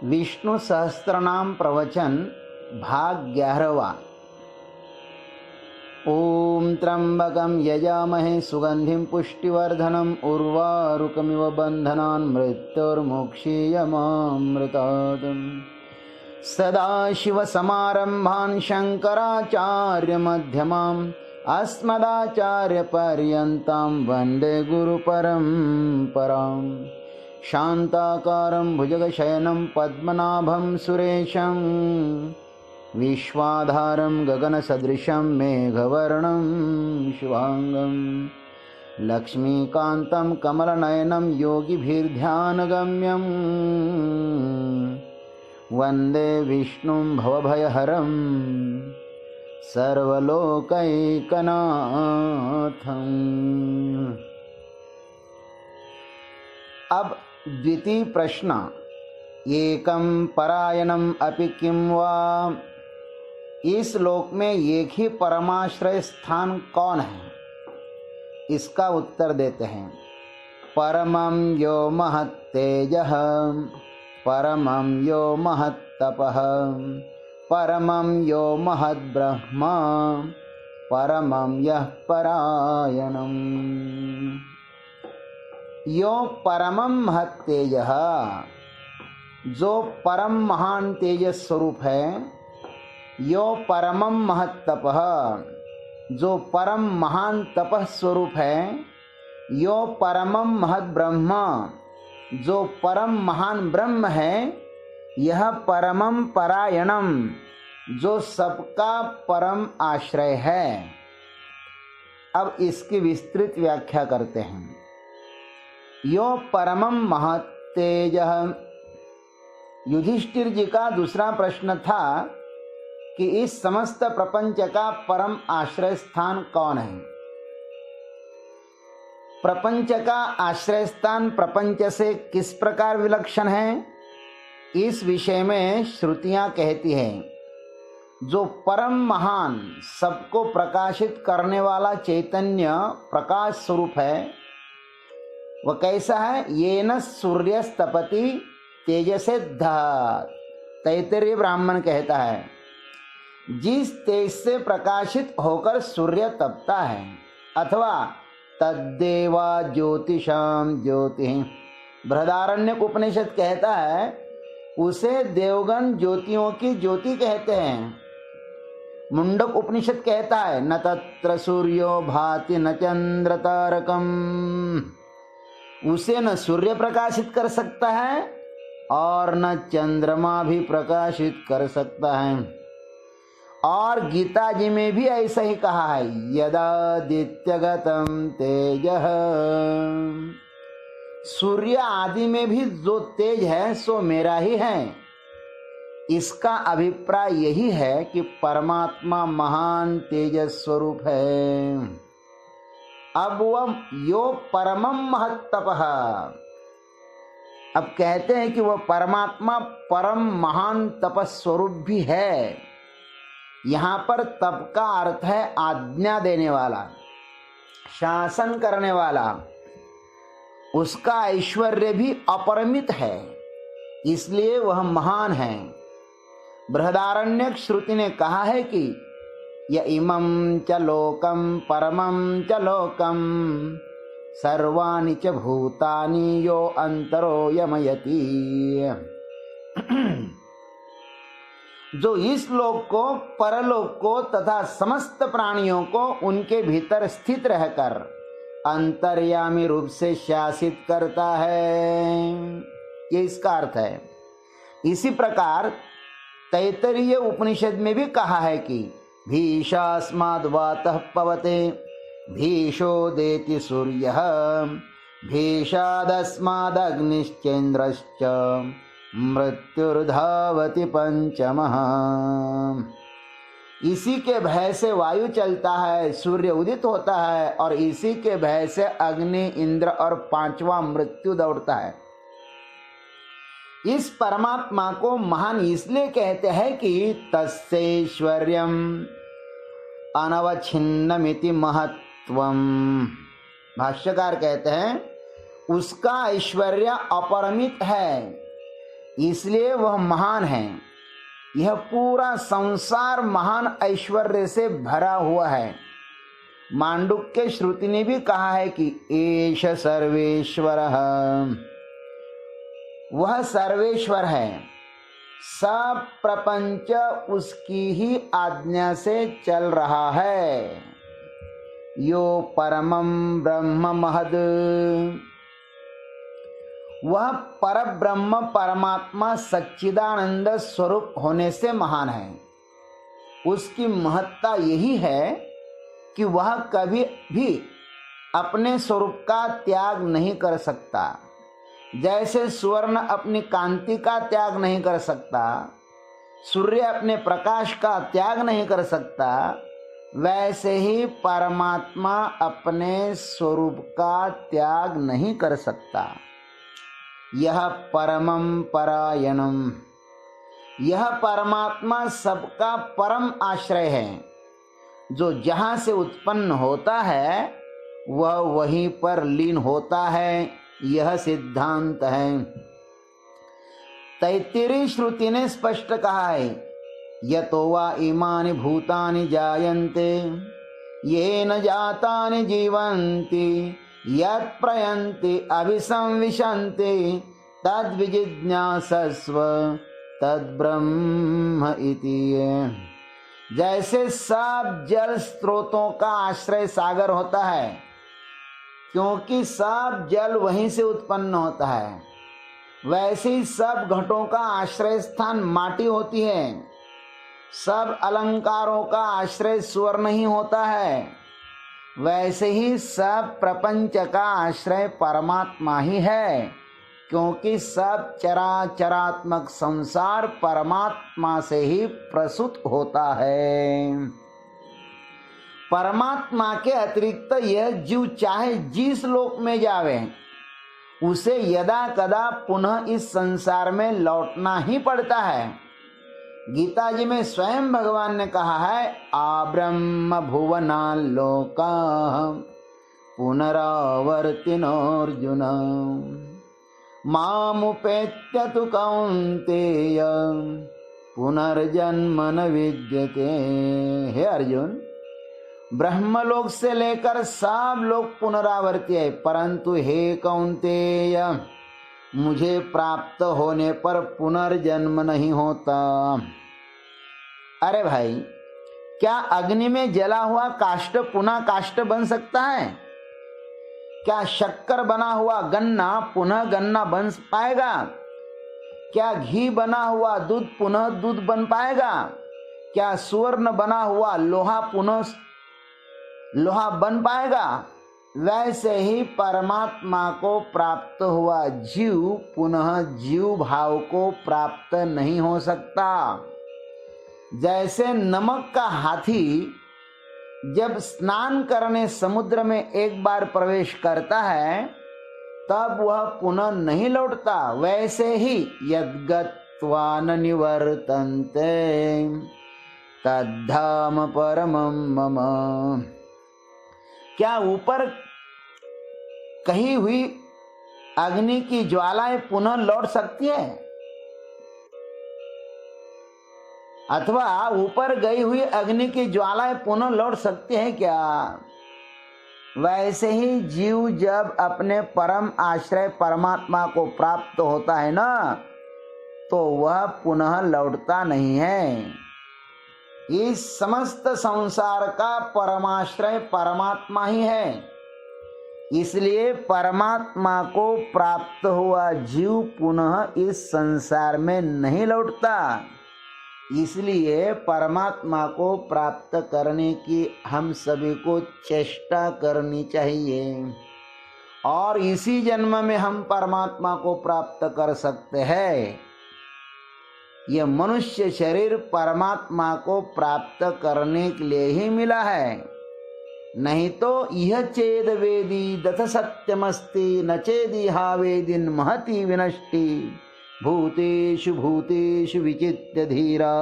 विष्णु सहस्त्रनाम प्रवचन भाग 11वां। ओम त्र्यंबकं यजामहे सुगंधिं पुष्टिवर्धनम् उर्वारुकमिव बन्धनान् मृत्युर्मुक्षीयमामृतात्। सदाशिवसमारम्भान् शङ्कराचार्यमध्यमाम् अस्मदाचार्यपर्यन्तां वन्दे गुरुपरम्पराम्। शान्ताकारं भुजगशयनं पद्मनाभं सुरेशं विश्वाधारं गगनसदृशं मेघवर्णं शुभांगं लक्ष्मीकान्तं कमलनयनं योगिभिर्ध्यानगम्यं वन्दे विष्णुं भवभयहरं सर्वलोकैकनाथम्। अब द्वितीय प्रश्न, एकम परायणम अपि किम वा। इस लोक में एक ही परमाश्रय स्थान कौन है? इसका उत्तर देते हैं, परमं यो महत्तेजः, परमं यो महत्तपः, परमं यो महद्ब्रह्म, परमं यः परायणम्। यो परमं महत् तेजः, जो परम महान तेजस स्वरूप है। यो परमं महत् तपः, जो परम महान तपः स्वरूप है। यो परमं महद् ब्रह्म, जो परम महान ब्रह्म है। यह परमं परायणम, जो सबका परम आश्रय है। अब इसकी विस्तृत व्याख्या करते हैं। यो परमं महत् तेजः। युधिष्ठिर जी का दूसरा प्रश्न था कि इस समस्त प्रपंच का परम आश्रय स्थान कौन है? प्रपंच का आश्रय स्थान प्रपंच से किस प्रकार विलक्षण है, इस विषय में श्रुतियां कहती हैं, जो परम महान सबको प्रकाशित करने वाला चैतन्य प्रकाश स्वरूप है, वह कैसा है? येन सूर्यस्तपति तेजसेद्धः। तैत्तिरीय ब्राह्मण कहता है, जिस तेज से प्रकाशित होकर सूर्य तपता है, अथवा तद्देवा ज्योतिषाम ज्योति। बृहदारण्यक उपनिषद कहता है, उसे देवगण ज्योतियों की ज्योति कहते हैं। मुंडक उपनिषद कहता है, न तत्र सूर्यो भाति न चंद्र तारकम। उसे न सूर्य प्रकाशित कर सकता है और न चंद्रमा भी प्रकाशित कर सकता है। और गीता जी में भी ऐसा ही कहा है, यदादित्यगतम तेजः। सूर्य आदि में भी जो तेज है सो मेरा ही है। इसका अभिप्राय यही है कि परमात्मा महान तेजस स्वरूप है। अब वह यो परमं महत्तपः, अब कहते हैं कि वह परमात्मा परम महान तपस्वरूप भी है। यहाँ पर तप का अर्थ है आज्ञा देने वाला, शासन करने वाला। उसका ऐश्वर्य भी अपरिमित है, इसलिए वह महान है। बृहदारण्यक श्रुति ने कहा है कि य इमं च लोकं परमं च लोकं सर्वाणि च भूतानि यो अंतरो यमयति। जो इस लोक को, परलोक को तथा समस्त प्राणियों को उनके भीतर स्थित रहकर अंतर्यामी रूप से शासित करता है, ये इसका अर्थ है। इसी प्रकार तैत्तिरीय उपनिषद में भी कहा है कि भीषास्माद् वातः पवते भीषो देति सूर्यः भीषादस्मादग्निश्चेन्द्रश्च मृत्युर्धावति पंचमः। इसी के भय से वायु चलता है, सूर्य उदित होता है, और इसी के भय से अग्नि, इंद्र और पांचवा मृत्यु दौड़ता है। इस परमात्मा को महान इसलिए कहते हैं कि तस्यैश्वर्यम् अनवच्छिन्नमिति महत्वम। भाष्यकार कहते हैं, उसका ऐश्वर्य अपरिमित है, इसलिए वह महान है। यह पूरा संसार महान ऐश्वर्य से भरा हुआ है। मांडुक्य श्रुति ने भी कहा है कि एष सर्वेश्वरः, वह सर्वेश्वर है। सब प्रपंच उसकी ही आज्ञा से चल रहा है। यो परमं ब्रह्म महद, वह परब्रह्म परमात्मा सच्चिदानंद स्वरूप होने से महान है। उसकी महत्ता यही है कि वह कभी भी अपने स्वरूप का त्याग नहीं कर सकता। जैसे स्वर्ण अपनी कांति का त्याग नहीं कर सकता, सूर्य अपने प्रकाश का त्याग नहीं कर सकता, वैसे ही परमात्मा अपने स्वरूप का त्याग नहीं कर सकता। यह परमं परायणम, यह परमात्मा सबका परम आश्रय है। जो जहाँ से उत्पन्न होता है वह वहीं पर लीन होता है, यह सिद्धांत है। तैत्तिरीय श्रुति ने स्पष्ट कहा है, यतो वा इमानि भूतानि जायन्ते येन जातानि जीवन्ति यत् प्रयन्ति अभिसंविशन्ति तद्विजिज्ञासस्व तद्ब्रह्म इति। जैसे सब जल स्रोतों का आश्रय सागर होता है, क्योंकि सब जल वहीं से उत्पन्न होता है, वैसे ही सब घटों का आश्रय स्थान माटी होती है। सब अलंकारों का आश्रय स्वर्ण ही होता है, वैसे ही सब प्रपंच का आश्रय परमात्मा ही है, क्योंकि सब चराचरात्मक संसार परमात्मा से ही प्रसूत होता है। परमात्मा के अतिरिक्त यह जीव चाहे जिस लोक में जावे, उसे यदा कदा पुनः इस संसार में लौटना ही पड़ता है। गीता जी में स्वयं भगवान ने कहा है, आब्रह्म भुवना लोका पुनरावर्तिनोऽर्जुन मामुपेत्य तु कौन्तेय पुनर्जन्म न विद्यते। हे अर्जुन, ब्रह्मलोक से लेकर सब लोग पुनरावर्ती है, परंतु हे कौन्तेय, मुझे प्राप्त होने पर पुनर्जन्म नहीं होता। अरे भाई, क्या अग्नि में जला हुआ काष्ठ पुनः काष्ठ बन सकता है? क्या शक्कर बना हुआ गन्ना पुनः गन्ना बन पाएगा? क्या घी बना हुआ दूध पुनः दूध बन पाएगा? क्या स्वर्ण बना हुआ लोहा पुनः लोहा बन पाएगा? वैसे ही परमात्मा को प्राप्त हुआ जीव पुनः जीव भाव को प्राप्त नहीं हो सकता। जैसे नमक का हाथी जब स्नान करने समुद्र में एक बार प्रवेश करता है तब वह पुनः नहीं लौटता, वैसे ही यद्गत्वा न निवर्तन्ते तद्धाम परमं मम। क्या ऊपर कही हुई अग्नि की ज्वालाएं पुनः लौट सकती है? अथवा ऊपर गई हुई अग्नि की ज्वालाएं पुनः लौट सकती हैं क्या? वैसे ही जीव जब अपने परम आश्रय परमात्मा को प्राप्त होता है ना, तो वह पुनः लौटता नहीं है। इस समस्त संसार का परमाश्रय परमात्मा ही है। इसलिए परमात्मा को प्राप्त हुआ जीव पुनः इस संसार में नहीं लौटता। इसलिए परमात्मा को प्राप्त करने की हम सभी को चेष्टा करनी चाहिए, और इसी जन्म में हम परमात्मा को प्राप्त कर सकते हैं। यह मनुष्य शरीर परमात्मा को प्राप्त करने के लिए ही मिला है, नहीं तो यह चेद वेदी दथ सत्यमस्ति न चेदिहा वेदिन महति विनष्टि भूतेषु भूतेषु विचित्य धीरा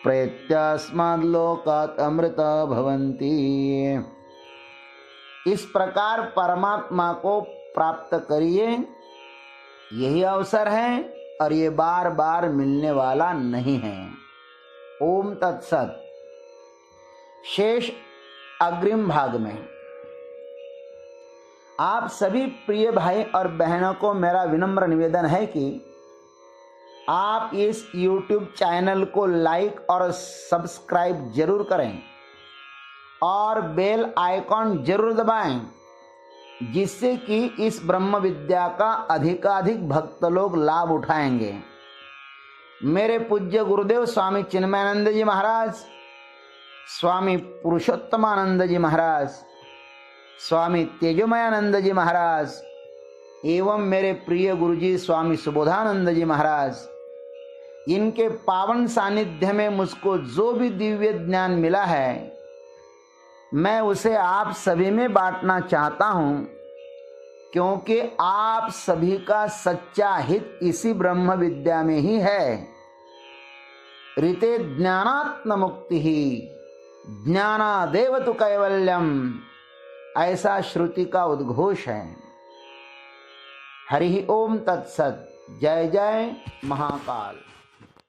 प्रयत्यास्माद् लोकात् अमृता भवन्ति। इस प्रकार परमात्मा को प्राप्त करिए, यही अवसर है और ये बार बार मिलने वाला नहीं है। ओम तत्सत। शेष अग्रिम भाग में आप सभी प्रिय भाई और बहनों को मेरा विनम्र निवेदन है कि आप इस YouTube चैनल को लाइक और सब्सक्राइब जरूर करें और बेल आइकॉन जरूर दबाएं, जिससे कि इस ब्रह्म विद्या का अधिकाधिक भक्त लोग लाभ उठाएंगे। मेरे पूज्य गुरुदेव स्वामी चिन्मयानंद जी महाराज, स्वामी पुरुषोत्तमानंद जी महाराज, स्वामी तेजोमयानंद जी महाराज एवं मेरे प्रिय गुरुजी स्वामी सुबोधानंद जी महाराज, इनके पावन सानिध्य में मुझको जो भी दिव्य ज्ञान मिला है मैं उसे आप सभी में बांटना चाहता हूं, क्योंकि आप सभी का सच्चा हित इसी ब्रह्म विद्या में ही है। ऋते ज्ञानात्म मुक्ति ही ज्ञानादेव तु कैवल्यम, ऐसा श्रुति का उद्घोष है। हरि ओम तत्सत। जय जय महाकाल।